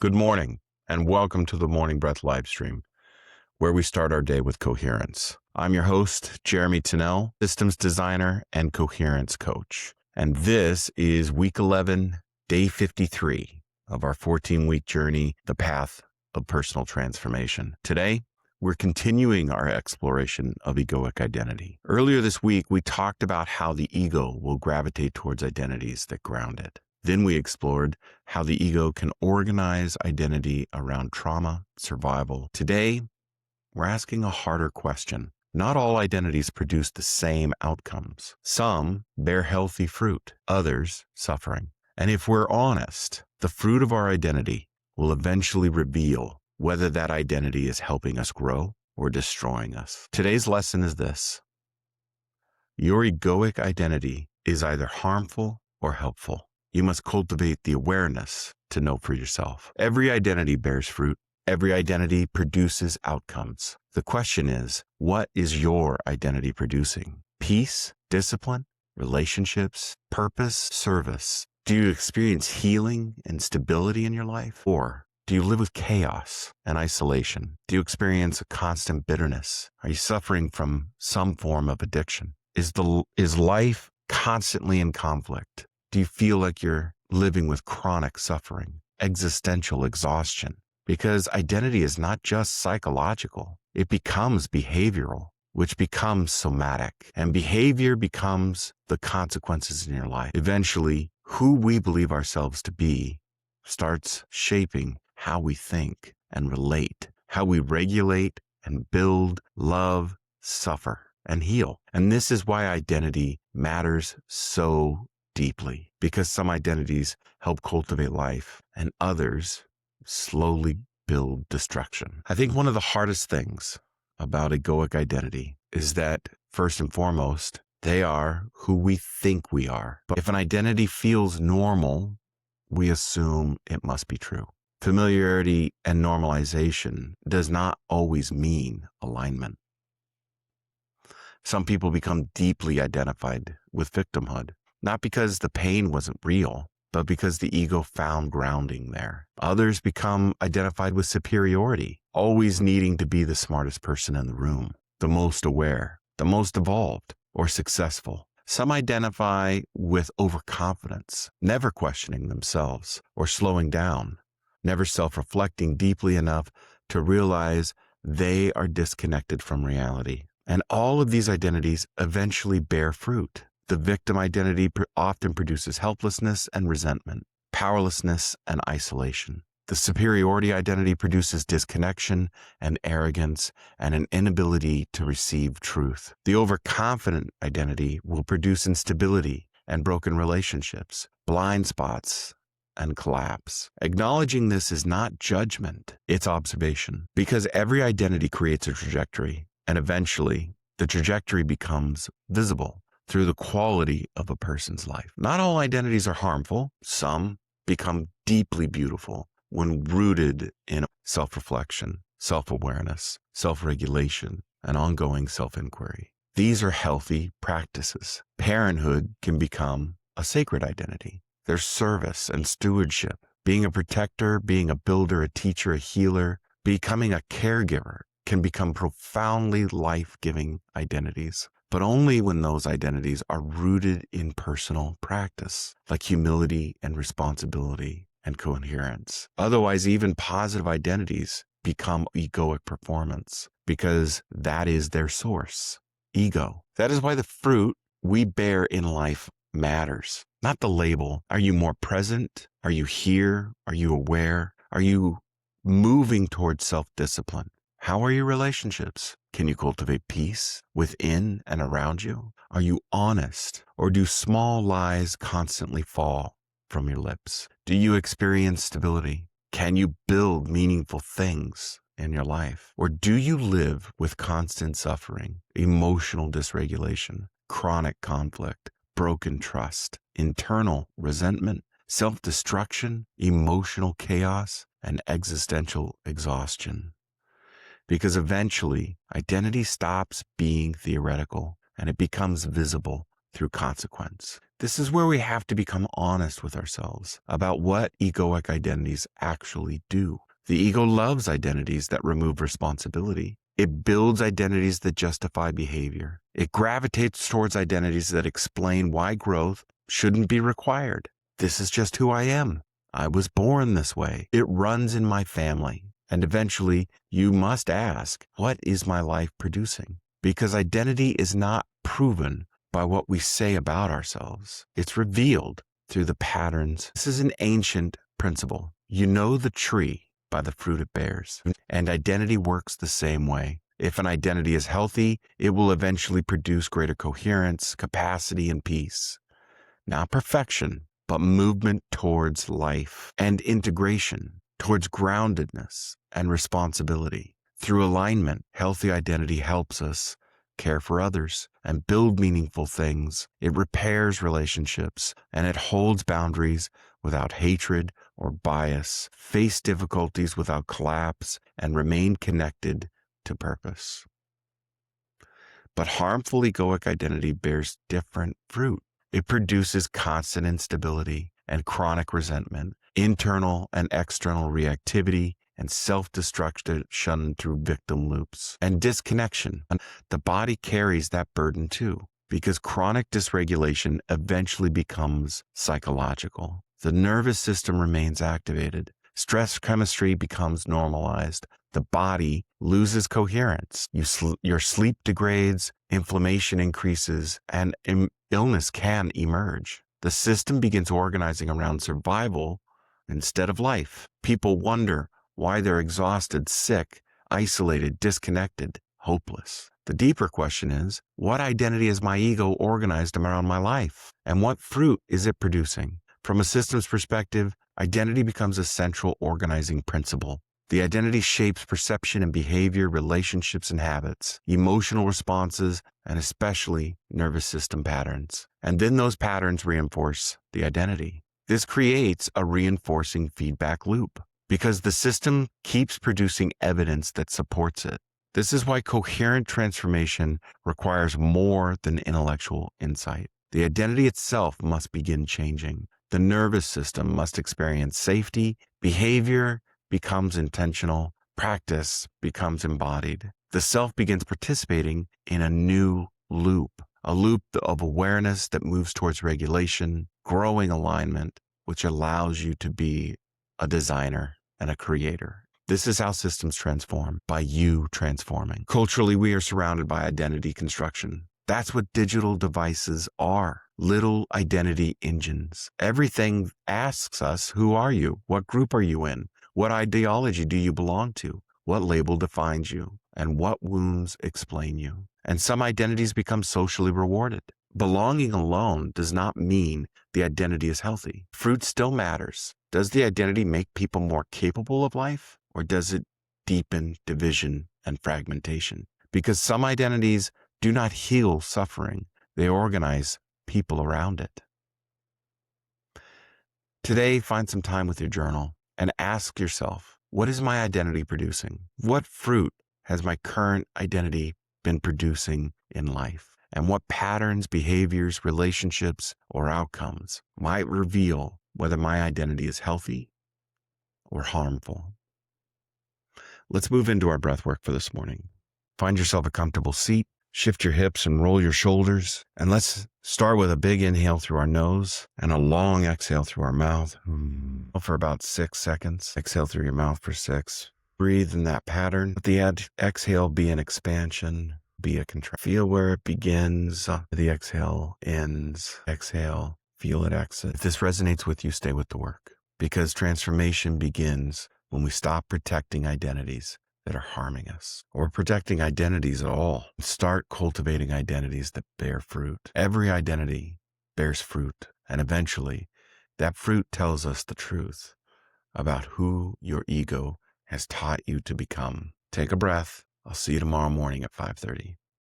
Good morning, and welcome to the Morning Breath Livestream, where we start our day with coherence. I'm your host, Jeremy Tennell, systems designer and coherence coach. And this is week 11, day 53 of our 14-week journey, The Path of Personal Transformation. Today, we're continuing our exploration of egoic identity. Earlier this week, we talked about how the ego will gravitate towards identities that ground it. Then we explored how the ego can organize identity around trauma, survival. Today, we're asking a harder question. Not all identities produce the same outcomes. Some bear healthy fruit, others suffering. And if we're honest, the fruit of our identity will eventually reveal whether that identity is helping us grow or destroying us. Today's lesson is this: your egoic identity is either harmful or helpful. You must cultivate the awareness to know for yourself. Every identity bears fruit. Every identity produces outcomes. The question is, what is your identity producing? Peace, discipline, relationships, purpose, service? Do you experience healing and stability in your life? Or do you live with chaos and isolation? Do you experience a constant bitterness? Are you suffering from some form of addiction? Is life constantly in conflict? Do you feel like you're living with chronic suffering, existential exhaustion? Because identity is not just psychological. It becomes behavioral, which becomes somatic. And behavior becomes the consequences in your life. Eventually, who we believe ourselves to be starts shaping how we think and relate, how we regulate and build, love, suffer, and heal. And this is why identity matters so deeply, because some identities help cultivate life and others slowly build destruction. I think one of the hardest things about egoic identity is that, first and foremost, they are who we think we are. But if an identity feels normal, we assume it must be true. Familiarity and normalization does not always mean alignment. Some people become deeply identified with victimhood, not because the pain wasn't real, but because the ego found grounding there. Others become identified with superiority, always needing to be the smartest person in the room, the most aware, the most evolved, or successful. Some identify with overconfidence, never questioning themselves or slowing down, never self-reflecting deeply enough to realize they are disconnected from reality. And all of these identities eventually bear fruit. The victim identity often produces helplessness and resentment, powerlessness and isolation. The superiority identity produces disconnection and arrogance and an inability to receive truth. The overconfident identity will produce instability and broken relationships, blind spots, and collapse. Acknowledging this is not judgment, it's observation, because every identity creates a trajectory, and eventually the trajectory becomes visible through the quality of a person's life. Not all identities are harmful. Some become deeply beautiful when rooted in self-reflection, self-awareness, self-regulation, and ongoing self-inquiry. These are healthy practices. Parenthood can become a sacred identity. There's service and stewardship. Being a protector, being a builder, a teacher, a healer, becoming a caregiver can become profoundly life-giving identities, but only when those identities are rooted in personal practice, like humility and responsibility and coherence. Otherwise, even positive identities become egoic performance because that is their source, ego. That is why the fruit we bear in life matters, not the label. Are you more present? Are you here? Are you aware? Are you moving towards self-discipline? How are your relationships? Can you cultivate peace within and around you? Are you honest, or do small lies constantly fall from your lips? Do you experience stability? Can you build meaningful things in your life? Or do you live with constant suffering, emotional dysregulation, chronic conflict, broken trust, internal resentment, self-destruction, emotional chaos, and existential exhaustion? Because eventually, identity stops being theoretical and it becomes visible through consequence. This is where we have to become honest with ourselves about what egoic identities actually do. The ego loves identities that remove responsibility. It builds identities that justify behavior. It gravitates towards identities that explain why growth shouldn't be required. This is just who I am. I was born this way. It runs in my family. And eventually, you must ask, what is my life producing? Because identity is not proven by what we say about ourselves. It's revealed through the patterns. This is an ancient principle. You know the tree by the fruit it bears. And identity works the same way. If an identity is healthy, it will eventually produce greater coherence, capacity, and peace. Not perfection, but movement towards life and integration, towards groundedness and responsibility. Through alignment, healthy identity helps us care for others and build meaningful things. It repairs relationships and it holds boundaries without hatred or bias, face difficulties without collapse, and remain connected to purpose. But harmful egoic identity bears different fruit. It produces constant instability and chronic resentment, internal and external reactivity, and self-destruction through victim loops, and disconnection. The body carries that burden too, because chronic dysregulation eventually becomes psychological. The nervous system remains activated. Stress chemistry becomes normalized. The body loses coherence. Your sleep degrades, inflammation increases, and illness can emerge. The system begins organizing around survival instead of life. People wonder why they're exhausted, sick, isolated, disconnected, hopeless. The deeper question is, what identity is my ego organized around my life? And what fruit is it producing? From a systems perspective, identity becomes a central organizing principle. The identity shapes perception and behavior, relationships and habits, emotional responses, and especially nervous system patterns. And then those patterns reinforce the identity. This creates a reinforcing feedback loop because the system keeps producing evidence that supports it. This is why coherent transformation requires more than intellectual insight. The identity itself must begin changing. The nervous system must experience safety, behavior becomes intentional, practice becomes embodied. The self begins participating in a new loop, a loop of awareness that moves towards regulation, growing alignment, which allows you to be a designer and a creator. This is how systems transform, by you transforming. Culturally, we are surrounded by identity construction. That's what digital devices are. Little identity engines. Everything asks us, who are you? What group are you in? What ideology do you belong to? What label defines you? And what wounds explain you? And some identities become socially rewarded. Belonging alone does not mean the identity is healthy. Fruit still matters. Does the identity make people more capable of life? Or does it deepen division and fragmentation? Because some identities do not heal suffering. They organize people around it. Today, find some time with your journal and ask yourself, what is my identity producing? What fruit has my current identity been producing in life? And what patterns, behaviors, relationships, or outcomes might reveal whether my identity is healthy or harmful? Let's move into our breath work for this morning. Find yourself a comfortable seat. Shift your hips and roll your shoulders. And let's start with a big inhale through our nose and a long exhale through our mouth for about 6 seconds. Exhale through your mouth for 6. Breathe in that pattern. Let the exhale be an expansion, be a contraction. Feel where it begins. The exhale ends. Exhale. Feel it exit. If this resonates with you, stay with the work. Because transformation begins when we stop protecting identities that are harming us, or protecting identities at all. Start cultivating identities that bear fruit. Every identity bears fruit, and eventually that fruit tells us the truth about who your ego has taught you to become. Take a breath. I'll see you tomorrow morning at 5:30.